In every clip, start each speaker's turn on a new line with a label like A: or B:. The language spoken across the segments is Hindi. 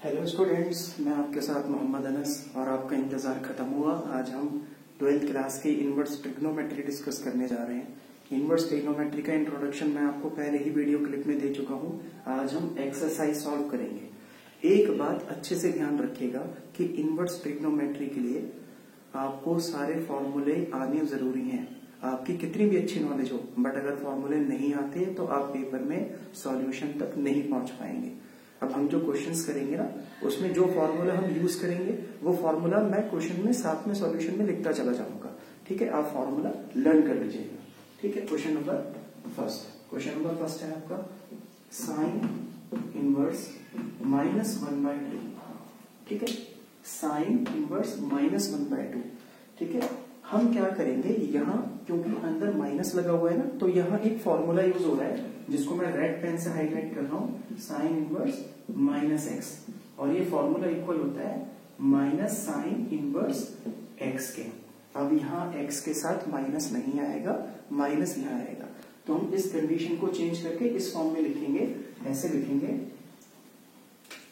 A: हेलो स्टूडेंट्स, मैं आपके साथ मोहम्मद अनस और आपका इंतज़ार ख़त्म हुआ। आज हम 12th क्लास की इनवर्स ट्रिग्नोमेट्री डिस्कस करने जा रहे हैं। इनवर्स ट्रिग्नोमेट्री का इंट्रोडक्शन मैं आपको पहले ही वीडियो क्लिप में दे चुका हूं। आज हम एक्सरसाइज सॉल्व करेंगे। एक बात अच्छे से ध्यान रखिएगा कि इनवर्स ट्रिग्नोमेट्री के लिए आपको सारे फॉर्मूले आने जरूरी हैं। आपकी कितनी भी अच्छी नॉलेज हो, बट अगर फॉर्मूले नहीं आते तो आप पेपर में सॉल्यूशन तक नहीं पहुंच पाएंगे। अब हम जो क्वेश्चंस करेंगे ना, उसमें जो फॉर्मूला हम यूज करेंगे वो फॉर्मूला मैं क्वेश्चन में साथ में सॉल्यूशन में लिखता चला जाऊंगा। ठीक है, आप फॉर्मूला लर्न कर लीजिएगा। ठीक है, क्वेश्चन नंबर फर्स्ट है आपका साइन इनवर्स -1/2। ठीक है, साइन इनवर्स -1/2। ठीक है, हम क्या करेंगे, यहाँ क्योंकि अंदर माइनस लगा हुआ है ना, तो यहाँ एक फॉर्मूला यूज हो रहा है जिसको मैं रेड पेन से हाईलाइट कर रहा हूँ, साइन इनवर्स -x, और ये फॉर्मूला इक्वल होता है माइनस साइन इनवर्स x के। अब यहाँ x के साथ माइनस नहीं आएगा, माइनस यहाँ आएगा, तो हम इस कंडीशन को चेंज करके इस फॉर्म में लिखेंगे। ऐसे लिखेंगे,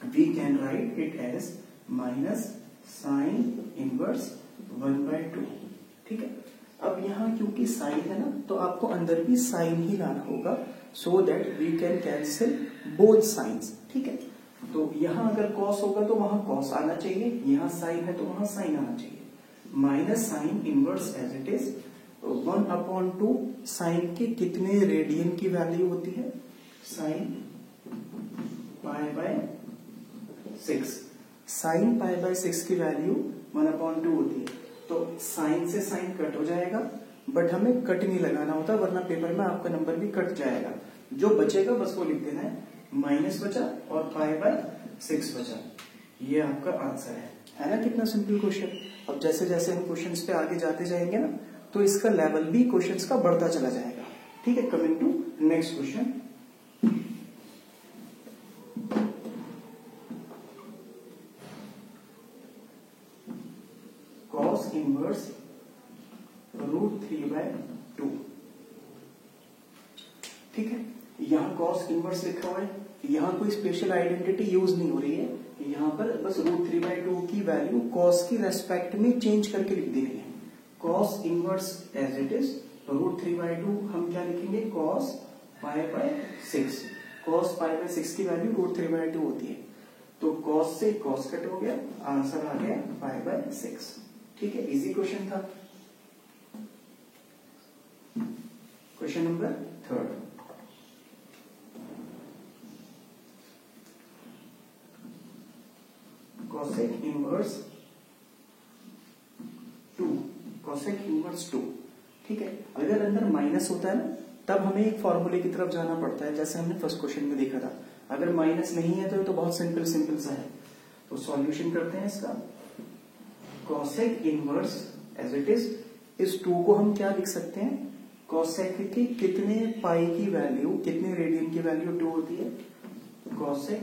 A: we can write it as minus sine inverse 1/2। ठीक है, अब यहाँ क्योंकि साइन है ना, तो आपको अंदर भी साइन ही लाना होगा, so that we can cancel both sines. ठीक है, तो यहाँ अगर कॉस होगा तो वहां कॉस आना चाहिए, यहाँ साइन है तो वहां साइन आना चाहिए। Minus sine inverse as it is 1/2। Sine के कितने रेडियन की वैल्यू होती है, साइन π/6। साइन π/6 की वैल्यू 1/2 होती है, तो साइन से साइन कट हो जाएगा, बट हमें कट नहीं लगाना होता, वरना पेपर में आपका नंबर भी कट जाएगा। जो बचेगा बस वो लिख देना है, माइनस बचा और π/6 बचा। ये आपका आंसर है ना। कितना सिंपल क्वेश्चन। अब जैसे जैसे हम क्वेश्चंस पे आगे जाते जाएंगे ना, तो इसका लेवल भी क्वेश्चंस का बढ़ता चला जाएगा। ठीक है, coming to next question. Cos inverse √3/2। ठीक है, यहाँ कॉस इनवर्स लिखा हुआ है, यहाँ कोई स्पेशल आइडेंटिटी यूज नहीं हो रही है, यहाँ पर बस √3/2 की वैल्यू कॉस की रेस्पेक्ट में चेंज करके लिख देनी है। Cos inverse as it is √3/2 हम क्या लिखेंगे, कॉस π/6। कॉस π/6 की वैल्यू √3/2 होती है, तो कॉस से कॉस कट हो गया, आंसर आ गया π/6। ठीक है, इजी क्वेश्चन था। Question number third, cosec inverse 2। cosec inverse 2। ठीक है, अगर अंदर माइनस होता है ना, तब हमें एक फॉर्मूले की तरफ जाना पड़ता है, जैसे हमने फर्स्ट क्वेश्चन में देखा था। अगर माइनस नहीं है तो बहुत सिंपल सा है। तो सॉल्यूशन करते हैं इसका। cosec inverse as it is, इस 2 को हम क्या लिख सकते हैं, cosec की कितने पाई की वैल्यू, कितने रेडियन की वैल्यू 2 होती है, cosec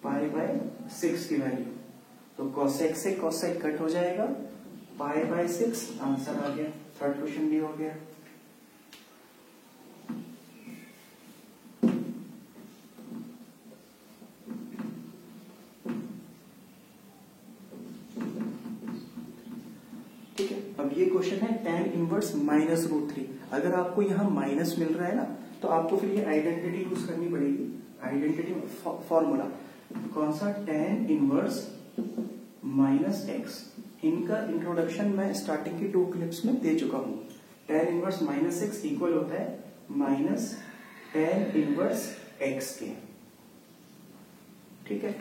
A: π/6 की वैल्यू, तो cosec से cosec कट हो जाएगा, π/6 आंसर आ गया। थर्ड क्वेश्चन भी हो गया। ठीक है, अब ये क्वेश्चन है tan इनवर्स -√3। अगर आपको यहाँ माइनस मिल रहा है ना, तो आपको फिर ये आइडेंटिटी यूज करनी पड़ेगी। आइडेंटिटी फॉर्मूला कौन सा, tan इनवर्स -x। इनका इंट्रोडक्शन मैं स्टार्टिंग की 2 क्लिप्स में दे चुका हूं। tan इनवर्स -x इक्वल होता है माइनस tan इनवर्स x के। ठीक है,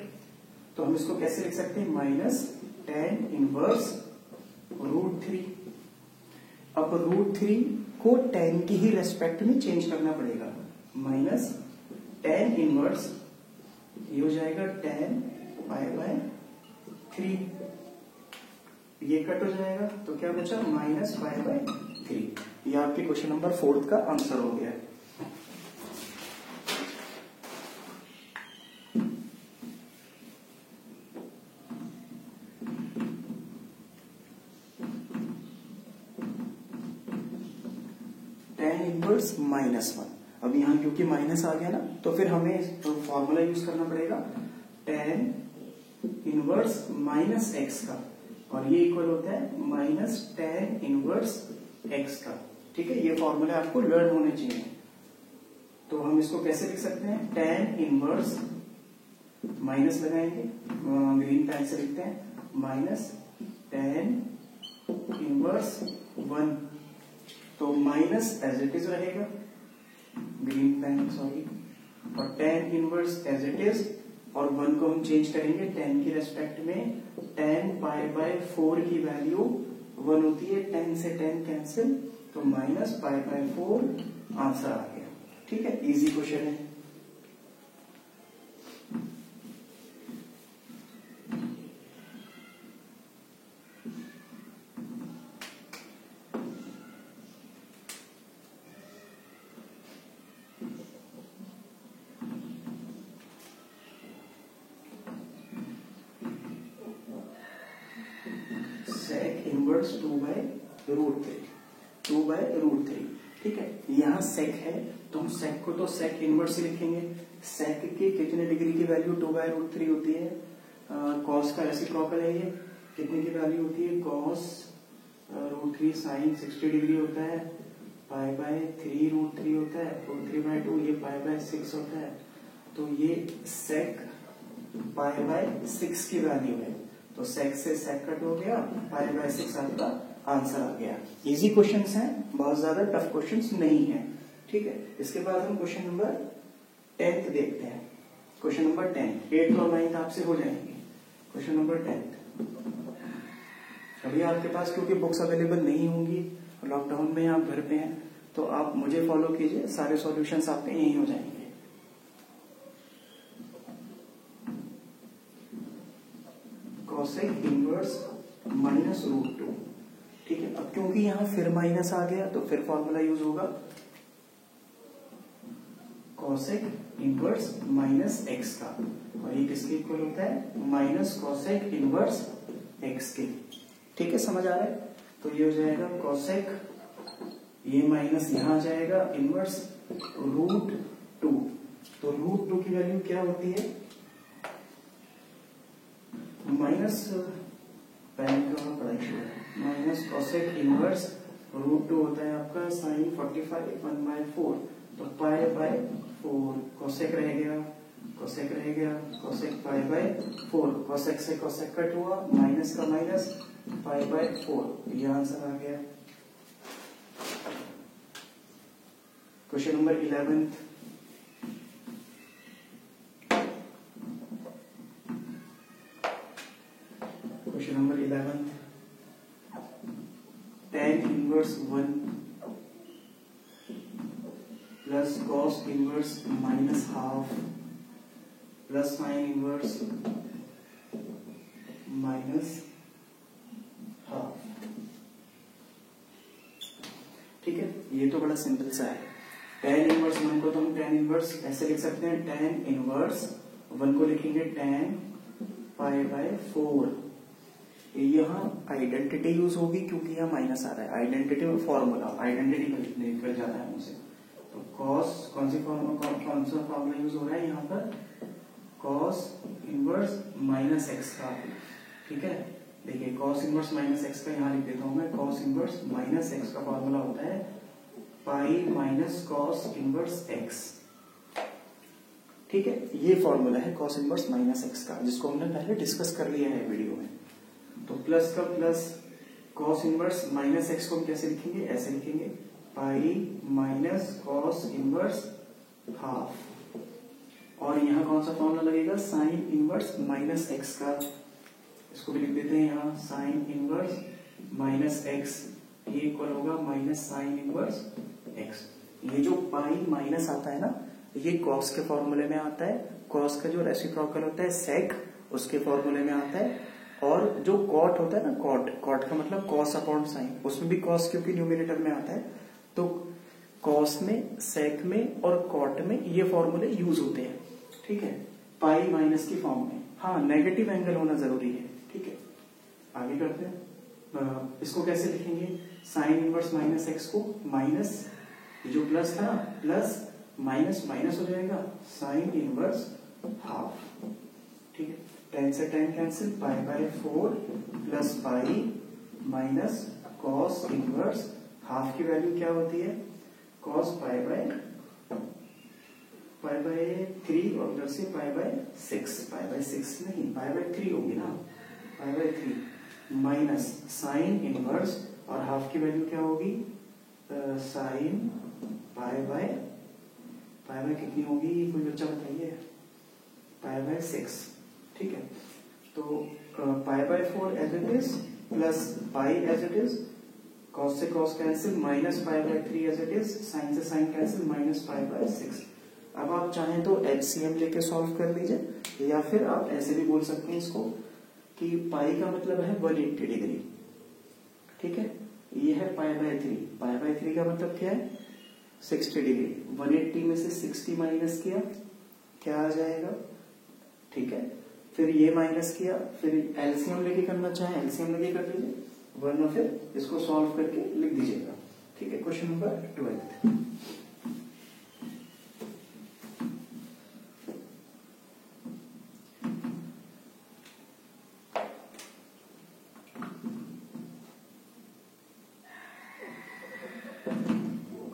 A: तो हम इसको कैसे लिख सकते हैं, माइनस tan इनवर्स √3। अब √3 को tan की ही रेस्पेक्ट में चेंज करना पड़ेगा, माइनस tan इनवर्स, ये हो जाएगा tan π/3, ये कट हो जाएगा, तो क्या बचा, माइनस π/3। ये आपके क्वेश्चन नंबर 4 का आंसर हो गया। tan inverse -1। अब यहाँ क्योंकि माइनस आ गया ना, तो फिर हमें फॉर्मूला यूज करना पड़ेगा, टेन इनवर्स माइनस एक्स का, और ये इक्वल होता है माइनस टेन इनवर्स एक्स का। ठीक है, ये फॉर्मूला आपको लर्न होने चाहिए। तो हम इसको कैसे लिख सकते हैं, टेन इनवर्स, माइनस लगाएंगे, ग्रीन पेन से लिखते हैं, माइनस टेन इनवर्स वन, तो माइनस एज इट इज रहेगा, ग्रीन पेन सॉरी, और tan inverse as it is, और वन को हम चेंज करेंगे टेन की रेस्पेक्ट में, टेन पाई बाय 4 की वैल्यू 1 होती है, 10 से 10 कैंसिल, तो माइनस पाई बाय 4 आंसर आ गया। ठीक है, इजी क्वेश्चन है। Sec inverse 2/√3। ठीक है, यहाँ सेक है तो हम सेक को तो सेक इनवर्स ही लिखेंगे। सेक के कितने डिग्री की वैल्यू 2/√3 होती है, कॉस का रेसिप्रोकल है, ये कितने की वैल्यू होती है, कॉस √3 साइन 60 डिग्री होता है, पाई बाय 3√3 होता है, और 3/2 ये पाई बाय 6 होता है, तो ये सेक पाई बाय 6 की वैल्यू है, तो सेक से सेक कट हो गया, पाई बाय 6 आपका आंसर आ गया। इजी क्वेश्चंस हैं, बहुत ज्यादा टफ क्वेश्चंस नहीं है। ठीक है, इसके बाद हम क्वेश्चन नंबर 10 देखते हैं। क्वेश्चन नंबर 10, 8 और 9 आपसे हो जाएंगे। क्वेश्चन नंबर 10, अभी आपके पास क्योंकि बुक्स अवेलेबल नहीं होंगी, लॉकडाउन में आप घर पे हैं, तो आप मुझे फॉलो कीजिए, सारे सॉल्यूशंस आपके यही हो जाएंगे। Cosec inverse minus √2। ठीक है, अब क्योंकि यहां फिर माइनस आ गया तो फिर फॉर्मूला यूज होगा, कॉसेक इनवर्स माइनस एक्स का, और ये किसके इक्वल होता है, माइनस कॉसेक इनवर्स एक्स के। ठीक है, समझ आ रहा है, तो ये हो जाएगा कॉसेक, ये माइनस यहां आ जाएगा, इनवर्स √2, तो √2 की वैल्यू क्या होती है, माइनस पेन का पढ़ाई शुरू है, माइनस कॉसेक इनवर्स √2 होता है आपका साइन 45 1/4, तो पाई बाय 4, कोसेक रह गया, कोसेक रह गया, कोसेक पाई बाय 4, कोसेक से कोसेक कट हुआ, माइनस का माइनस, पाई बाय 4, ये आंसर आ गया। Question number 11, question number 11, tan inverse 1 plus cos inverse minus half plus sine inverse minus half. ठीक है, ये तो बड़ा सिंपल सा है। tan इनवर्स 1 को तो हम tan इनवर्स ऐसे लिख सकते हैं, tan इनवर्स 1 को लिखेंगे tan पाई बाय 4। यहाँ आइडेंटिटी यूज होगी क्योंकि यहाँ माइनस आ रहा है, आइडेंटिटी में फॉर्मूला, आइडेंटिटी निकल जाता है मुझसे, तो कॉस कौन सा फॉर्मूला यूज हो रहा है यहाँ पर, कॉस इनवर्स माइनस एक्स का। ठीक है, देखिए कॉस इनवर्स माइनस एक्स का यहाँ लिख देता हूं मैं, कॉस इनवर्स माइनस एक्स का फॉर्मूला होता है pi minus cos inverse x. ठीक है, ये फॉर्मूला है कॉस इनवर्स माइनस एक्स का, जिसको हमने पहले डिस्कस कर लिया है वीडियो में। तो प्लस का plus, cos inverse minus x को हम कैसे लिखेंगे, ऐसे लिखेंगे, pi minus cos inverse half, और यहाँ कौन सा फॉर्मूला लगेगा, साइन इनवर्स माइनस एक्स का, इसको भी लिख देते हैं यहाँ, साइन इनवर्स माइनस एक्स, ये इक्वल होगा माइनस साइन इनवर्स एक्स। ये जो पाई माइनस आता है ना, ये कॉस के फॉर्मूले में आता है, कॉस का जो रेसिप्रोकल होता है सेक, उसके फॉर्मूले में आता है, और जो कॉट होता है ना, कॉट का मतलब कॉस अपॉन साइन, उसमें भी कॉस क्योंकि न्यूमिनेटर में आता है, तो कॉस में, सेक में और कॉट में ये फॉर्मूले यूज होते हैं। ठीक है, पाई माइनस की फॉर्म में, हाँ नेगेटिव एंगल होना जरूरी है। ठीक है, आगे करते हैं, इसको कैसे लिखेंगे, साइन इनवर्स माइनस एक्स को माइनस, जो प्लस था ना, प्लस माइनस माइनस हो जाएगा, साइन इनवर्स हाफ, ठीक है, 10 से 10 cancel, pi by 4 plus pi minus cos inverse half की वैल्यू क्या होती है, कॉस पाई बाय 3 और उधर से पाई बाय 6, पाई बाय 6 नहीं, पाई बाय 3 होगी ना, पाई बाय 3 माइनस साइन इनवर्स और हाफ की वैल्यू क्या होगी, साइन पाई बाय कितनी होगी, कोई बच्चा बताइए, पाई बाय 6, ठीक है। तो pi by 4 as it is plus pi as it is, cos से cos cancel, minus pi by 3 as it is, sine से sine cancel, minus pi by 6। अब आप चाहें तो एचसीएम लेके सॉल्व कर लीजिए, या फिर आप ऐसे भी बोल सकते हैं इसको कि पाई का मतलब है 180 डिग्री, ठीक है, ये है पाई बाय 3, पाई बाय 3 का मतलब क्या है 60 डिग्री, 180 में से 60 माइनस किया क्या आ जाएगा, ठीक है, फिर ये माइनस किया, फिर एलसीएम लेके करना चाहे एलसीएम लेके कर लीजिए, वरना फिर इसको सॉल्व करके लिख दीजिएगा, ठीक है। Question number 12,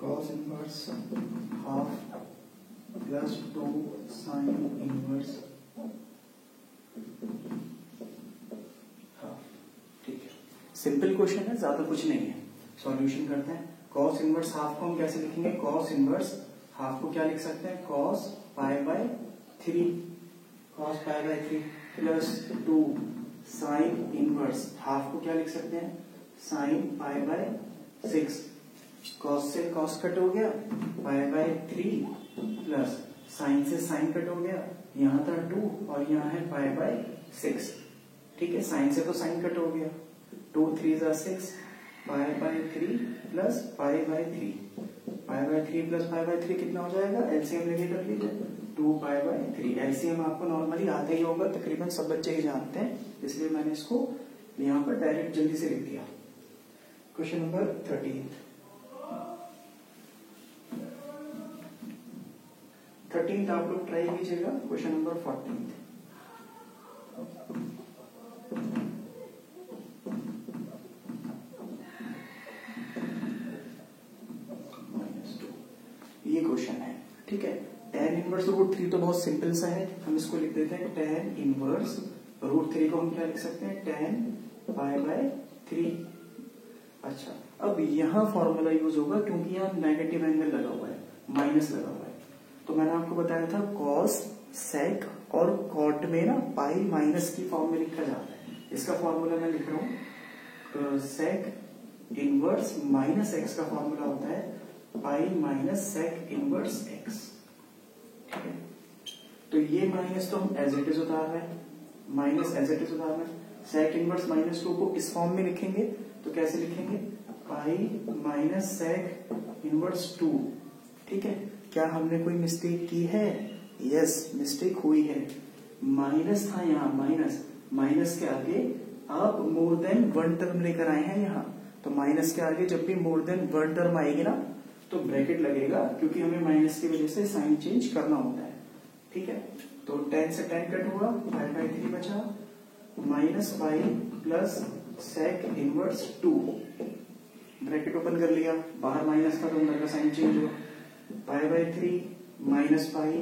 A: cos inverse half plus 2 sin inverse half, ठीक है, सिंपल क्वेश्चन है, ज्यादा कुछ नहीं है, सॉल्यूशन करते हैं। cos इनवर्स हाफ को हम कैसे लिखेंगे, cos इनवर्स हाफ को क्या लिख सकते हैं, cos pi by 3, cos pi by 3 plus 2 sin inverse half को क्या लिख सकते हैं, sin पाई बाय 6, cos से cos कट हो गया, पाई बाय 3 प्लस sin से sin कट हो गया, यहाँ था 2 और यहाँ है पाई बाय 6, ठीक है, sin से तो sin कट हो गया, 2 3 6, पाई by 3 plus pi by 3, pi by 3 plus pi by 3 कितना हो जाएगा, एलसीएम लेके कर लीजिए, 2 पाई बाय 3, एलसीएम आपको नॉर्मली आता ही होगा, तकरीबन सब बच्चे ही जानते हैं, इसलिए मैंने इसको यहाँ पर डायरेक्ट जल्दी से लिख दिया। क्वेश्चन नंबर 13 आप लोग ट्राई कीजिएगा, क्वेश्चन नंबर 14, ये क्वेश्चन है, ठीक है। tan इनवर्स रूट 3 तो बहुत सिंपल सा है, हम इसको लिख देते हैं tan इनवर्स रूट 3 को हम क्या लिख सकते हैं, tan पाई बाय 3। अच्छा, अब यहाँ फॉर्मूला यूज होगा क्योंकि यहाँ नेगेटिव एंगल लगा हुआ है, माइनस लगा हुआ है, तो मैंने आपको बताया था कॉस सेक और कॉट में ना पाई माइनस की फॉर्म में लिखा जाता है, इसका फॉर्मूला मैं लिख रहा हूँ, सेक इनवर्स माइनस एक्स का फॉर्मूला होता है pi minus sec inverse x, ठीक है। तो ये माइनस तो हम एज इट इज उतार रहे हैं, माइनस एज इट इज उतार रहे हैं, सेक इनवर्स माइनस 2 को इस फॉर्म में लिखेंगे तो कैसे लिखेंगे, पाई माइनस सेक इनवर्स 2, ठीक है। क्या हमने कोई मिस्टेक की है, यस मिस्टेक हुई है, माइनस था यहाँ, माइनस के आगे आप मोर देन 1 टर्म लेकर आए हैं यहाँ, तो माइनस के आगे जब भी मोर देन 1 टर्म आएगी ना तो ब्रैकेट लगेगा, क्योंकि हमें माइनस की वजह से साइन चेंज करना होता है, ठीक है। तो 10 से 10 कट हुआ, पाई बाय 3 बचा, minus pi plus sec inverse 2, bracket open कर लिया, बाहर माइनस था तो अंदर का साइन चेंज हुआ, pi by 3 minus pi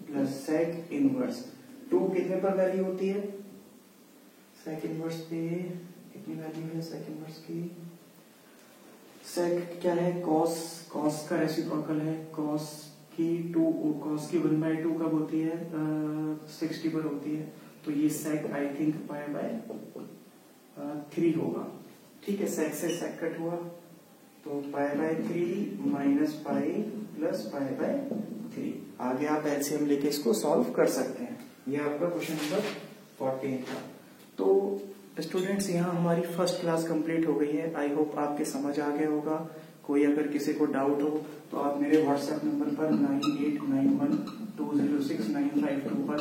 A: plus sec inverse 2 कितने पर वैल्यू होती है, सेक इनवर्स पे कितनी वैल्यू है सेक इनवर्स की, सेक क्या है, कॉस का रेसिप्रोकल है, कॉस की 1/2 कब होती है, 60 पर होती है, तो ये सेक आई थिंक पाई बाय 3 होगा, ठीक है। सेक से सेक कट हुआ तो pi by 3 minus pi plus pi by 3, आगे आप एलसीएम लेके इसको सॉल्व कर सकते हैं। ये आपका क्वेश्चन नंबर 14 था। तो स्टूडेंट्स, यहाँ हमारी फर्स्ट क्लास कंप्लीट हो गई है, आई होप आपके समझ आ गया होगा। कोई अगर किसी को डाउट हो तो आप मेरे व्हाट्सएप नंबर पर 9891206952 पर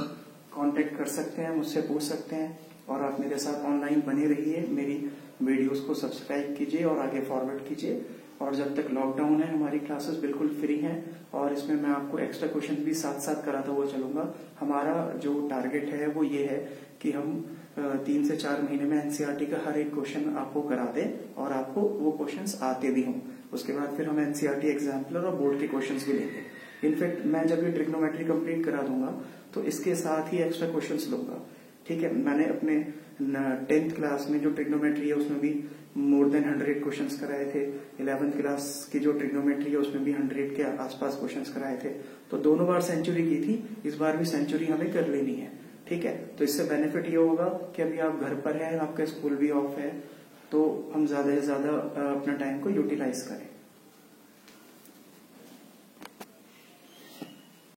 A: कांटेक्ट कर सकते हैं, मुझसे पूछ सकते हैं, और आप मेरे साथ ऑनलाइन बने रहिए, मेरी वीडियोस को सब्सक्राइब कीजिए और आगे फॉरवर्ड कीजिए। और जब तक लॉकडाउन है हमारी क्लासेस बिल्कुल फ्री हैं और इसमें मैं आपको एक्स्ट्रा क्वेश्चन भी साथ साथ कराता हुआ चलूंगा। हमारा जो टारगेट है वो ये है कि हम 3 से 4 महीने में एनसीईआरटी का हर एक क्वेश्चन आपको करा दे और आपको वो क्वेश्चंस आते भी हों। उसके बाद फिर हम एनसीईआरटी एग्जाम्पलर और बोर्ड के क्वेश्चंस भी लेंगे। इनफैक्ट मैं जब ये ट्रिग्नोमेट्री कंप्लीट करा दूंगा तो इसके साथ ही एक्स्ट्रा क्वेश्चंस लूंगा। ठीक है, मैंने अपने 10th क्लास में जो ट्रिग्नोमेट्री है उसमें भी मोर देन 100 क्वेश्चंस कराए थे। 11th क्लास की जो ट्रिग्नोमेट्री है उसमें भी 100 के आसपास क्वेश्चंस कराए थे। तो दोनों बार सेंचुरी की थी, इस बार भी सेंचुरी हमें कर लेनी है। ठीक है, तो इससे बेनिफिट ये होगा कि अभी आप घर पर हैं, आपका स्कूल भी ऑफ है, तो हम ज्यादा से ज्यादा अपना टाइम को यूटिलाइज करें।